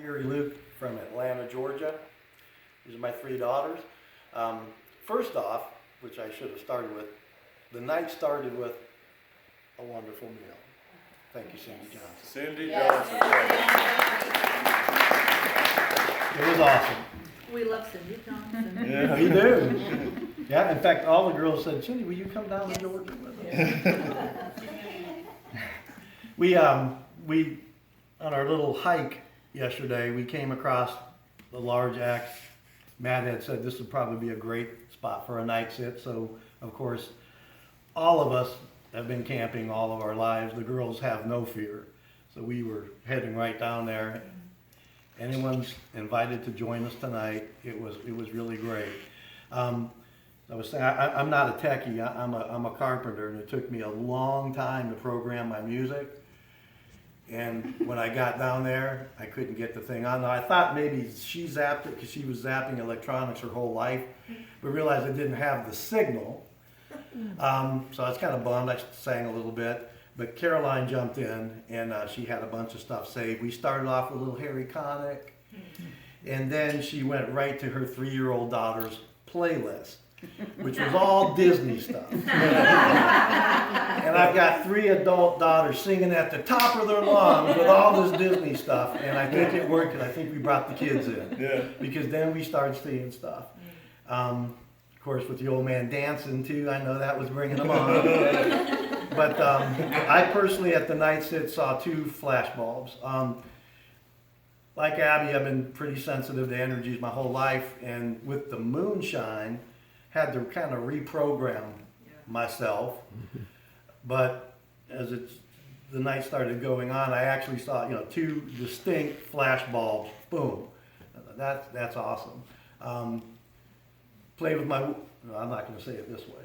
Gary Luke from Atlanta, Georgia. These are my three daughters. First off, which I should have started with, the night started with a wonderful meal. Thank you, Cindy Johnson. Cindy Yes. Johnson. It was awesome. We love Cindy Johnson. Yeah. You do? Yeah, in fact, all the girls said, Cindy, will you come down to Georgia with us? We, on our little hike yesterday, we came across the large axe. Matt had said this would probably be a great spot for a night sit. So, of course, all of us have been camping all of our lives. The girls have no fear. So we were heading right down there. Anyone's invited to join us tonight. It was really great. I was saying, I'm not a techie. I'm a carpenter, and it took me a long time to program my music. And when I got down there, I couldn't get the thing on. Now, I thought maybe she zapped it because she was zapping electronics her whole life, but realized it didn't have the signal. So I was kind of bummed. I sang a little bit, but Caroline jumped in, and she had a bunch of stuff saved. We started off with a little Harry Connick, and then she went right to her 3-year-old daughter's playlist, which was all Disney stuff. And I've got 3 adult daughters singing at the top of their lungs with all this Disney stuff, and I think it worked, and I think we brought the kids in. Yeah. Because then we started seeing stuff. Of course, with the old man dancing too, I know that was bringing them on. But I personally at the night sit saw 2 flash bulbs. Like Abby, I've been pretty sensitive to energies my whole life, and with the moonshine, had to kind of reprogram myself. But as the night started going on, I actually saw 2 distinct flash bulbs. Boom, that's awesome. Play with my. No, I'm not going to say it this way.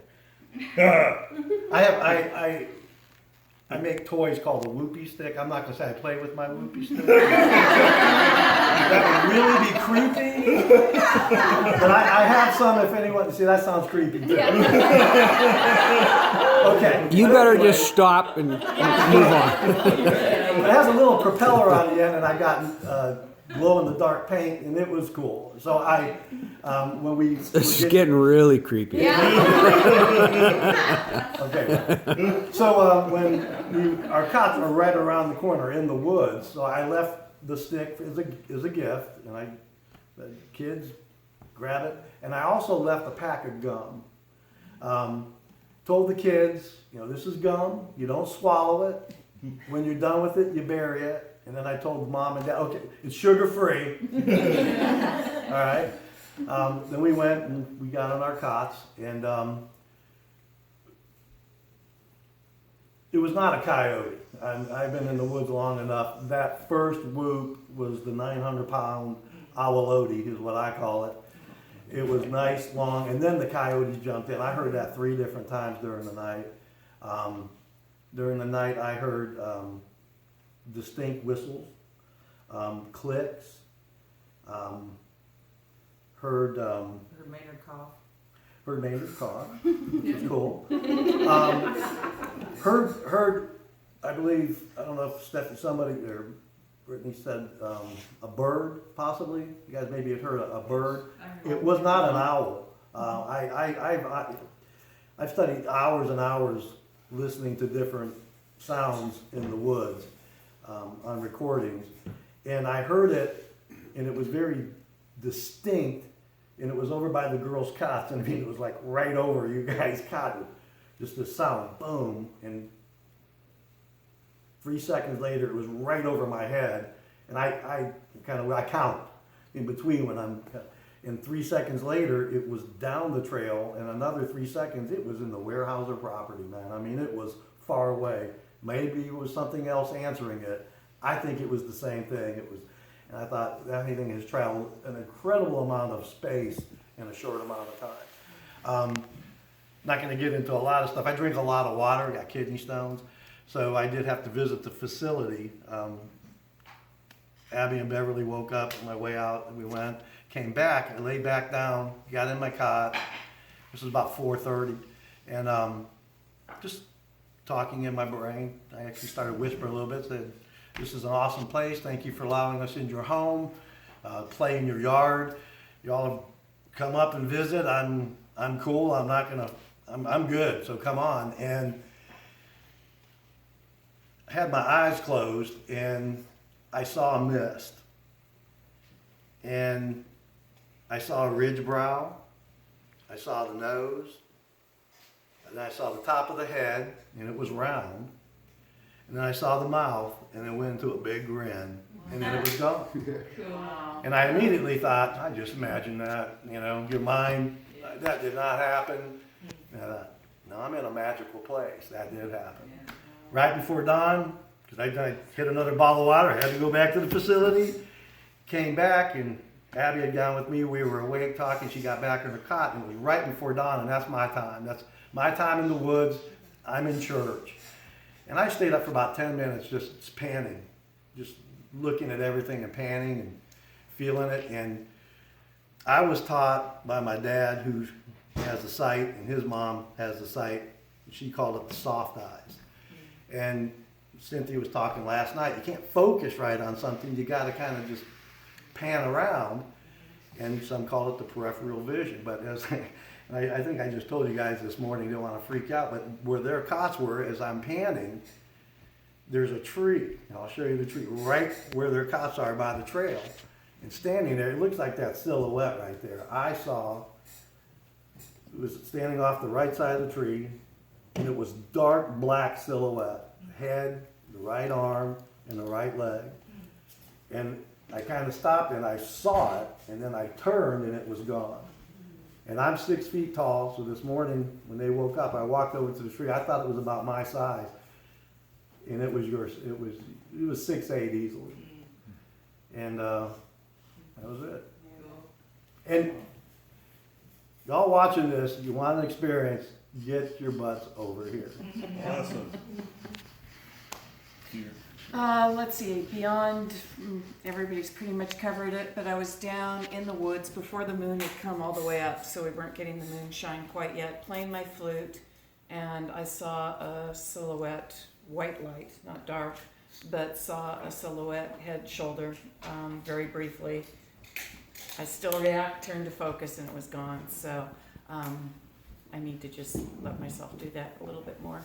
I make toys called a whoopee stick. I'm not going to say I play with my whoopee stick. That would really be creepy. But I have some if anyone, see that sounds creepy too. Okay. You better just stop and move on. It has a little propeller on the end, and I got glow in the dark paint, and it was cool. So when we This is getting really creepy. Okay. So when our cots are right around the corner in the woods, so I left the stick as a gift, and I said, kids, grab it. And I also left a pack of gum. Told the kids, this is gum. You don't swallow it. When you're done with it, you bury it. And then I told mom and dad, okay, it's sugar-free. All right. Then we went and we got on our cots, and it was not a coyote. I've been in the woods long enough. That first whoop was the 900-pound awolote, is what I call it. It was nice, long, and then the coyotes jumped in. I heard that 3 different times during the night. During the night, I heard distinct whistles, clicks, heard Maynard cough. Heard Maynard cough, which is cool. Heard, I believe, I don't know if somebody or Brittany said a bird, possibly. You guys maybe had heard a bird. It was not an owl. I've studied hours and hours listening to different sounds in the woods on recordings, and I heard it, and it was very distinct. And it was over by the girls' cots, and I mean, it was like right over you guys' cot. Just this sound, boom, and 3 seconds later, it was right over my head. And I count in between when and 3 seconds later, it was down the trail, and another 3 seconds, it was in the Weyerhaeuser property, man. I mean, it was far away. Maybe it was something else answering it. I think it was the same thing. It was. And I thought that thing has traveled an incredible amount of space in a short amount of time. Not going to get into a lot of stuff. I drink a lot of water, got kidney stones, so I did have to visit the facility. Abby and Beverly woke up on my way out, and we went, came back, I laid back down, got in my cot. This was about 4:30, and just talking in my brain, I actually started whispering a little bit, said, This is an awesome place. Thank you for allowing us in your home, play in your yard. Y'all have come up and visit. I'm cool. I'm good. So come on. And I had my eyes closed and I saw a mist. And I saw a ridge brow. I saw the nose. And I saw the top of the head, and it was round. And then I saw the mouth, and it went into a big grin, and then it was gone. Wow. And I immediately thought, I just imagined that, your mind, that did not happen. And I thought, no, I'm in a magical place. That did happen. Right before dawn, because I hit another bottle of water, I had to go back to the facility, came back, and Abby had gone with me. We were awake talking. She got back in her cot, and it was right before dawn, and that's my time. That's my time in the woods. I'm in church. And I stayed up for about 10 minutes just panning, just looking at everything and panning and feeling it. And I was taught by my dad, who has the sight, and his mom has the sight. She called it the soft eyes. And Cynthia was talking last night. You can't focus right on something. You got to kind of just pan around. And some call it the peripheral vision. But as I think I just told you guys this morning, you don't want to freak out, but where their cots were, as I'm panning, there's a tree. And I'll show you the tree right where their cots are by the trail. And standing there, it looks like that silhouette right there. I saw, it was standing off the right side of the tree, and it was dark black silhouette. Head, the right arm, and the right leg. And I kind of stopped and I saw it, and then I turned and it was gone. And I'm 6 feet tall, so this morning when they woke up, I walked over to the tree. I thought it was about my size, and it was yours. It was 6'8" easily, and that was it. And y'all watching this, you want an experience? Get your butts over here. Awesome. Here. Let's see, beyond, everybody's pretty much covered it, but I was down in the woods before the moon had come all the way up, so we weren't getting the moonshine quite yet, playing my flute, and I saw a silhouette, white light, not dark, but saw a silhouette, head, shoulder, very briefly. I still react, turned to focus, and it was gone, so I need to just let myself do that a little bit more.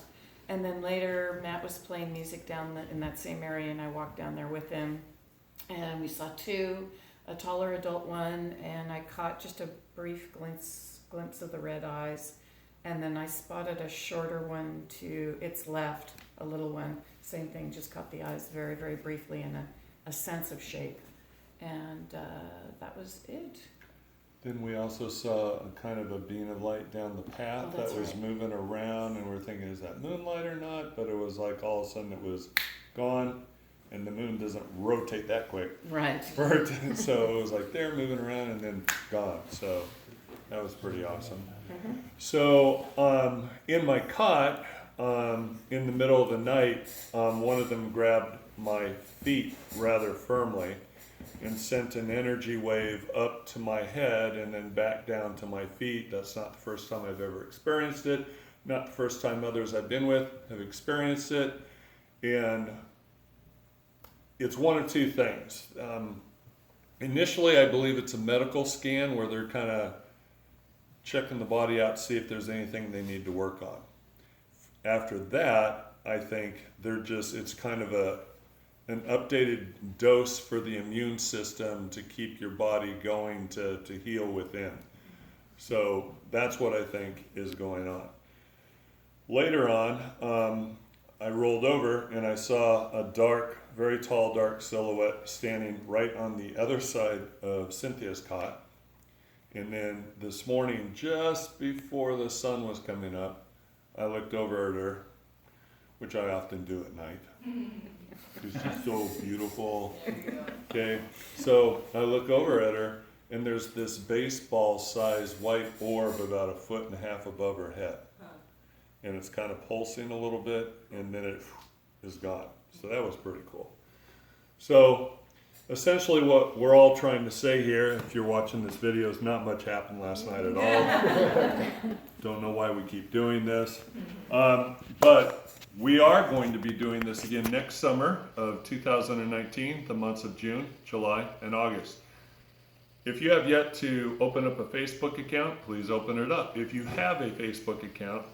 And then later, Matt was playing music down in that same area, and I walked down there with him. And we saw two, a taller adult one, and I caught just a brief glimpse of the red eyes. And then I spotted a shorter one to its left, a little one. Same thing, just caught the eyes very, very briefly and a sense of shape. And that was it. Then we also saw a kind of a beam of light down the path Oh, that that's was right. moving around, and we're thinking, is that moonlight or not? But it was like all of a sudden it was gone, and the moon doesn't rotate that quick. Right. So it was like they're moving around and then gone. So that was pretty awesome. Mm-hmm. So in my cot, in the middle of the night, one of them grabbed my feet rather firmly and sent an energy wave up to my head and then back down to my feet. That's not the first time I've ever experienced it. Not the first time others I've been with have experienced it. And it's one of two things. Initially, I believe it's a medical scan where they're kind of checking the body out to see if there's anything they need to work on. After that, I think it's kind of an updated dose for the immune system to keep your body going to heal within. So that's what I think is going on. Later on, I rolled over and I saw a dark, very tall, dark silhouette standing right on the other side of Cynthia's cot. And then this morning, just before the sun was coming up, I looked over at her, which I often do at night. Because she's so beautiful. Okay, so I look over at her, and there's this baseball-sized white orb about 1.5 feet above her head. And it's kind of pulsing a little bit, and then it is gone. So that was pretty cool. So essentially what we're all trying to say here, if you're watching this video, is not much happened last night at all. Don't know why we keep doing this. But We are going to be doing this again next summer of 2019, the months of June, July, and August. If you have yet to open up a Facebook account, please open it up. If you have a Facebook account,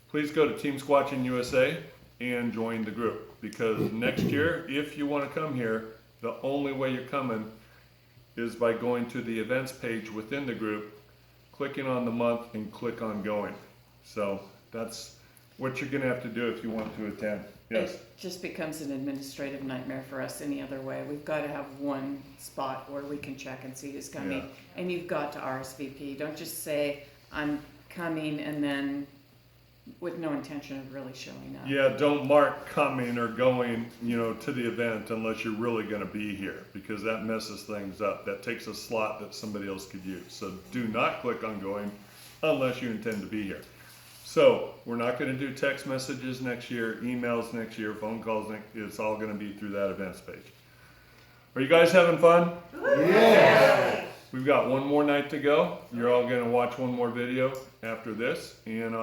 please go to Team Squatching USA and join the group. Because next year, if you want to come here, the only way you're coming is by going to the events page within the group, clicking on the month, and click on going. So that's what you're going to have to do if you want to attend. Yes. It just becomes an administrative nightmare for us any other way. We've got to have one spot where we can check and see who's coming. Yeah. And you've got to RSVP. Don't just say, I'm coming, and then with no intention of really showing up. Yeah, don't mark coming or going, to the event unless you're really going to be here, because that messes things up. That takes a slot that somebody else could use. So do not click on going unless you intend to be here. So we're not going to do text messages next year, emails next year, phone calls it's all going to be through that events page. Are you guys having fun? Yeah. We've got one more night to go. You're all going to watch one more video after this. And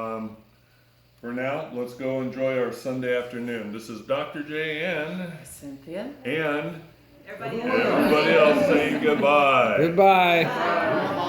for now, let's go enjoy our Sunday afternoon. This is Dr. J and Cynthia? and Everybody everybody else saying goodbye. Goodbye.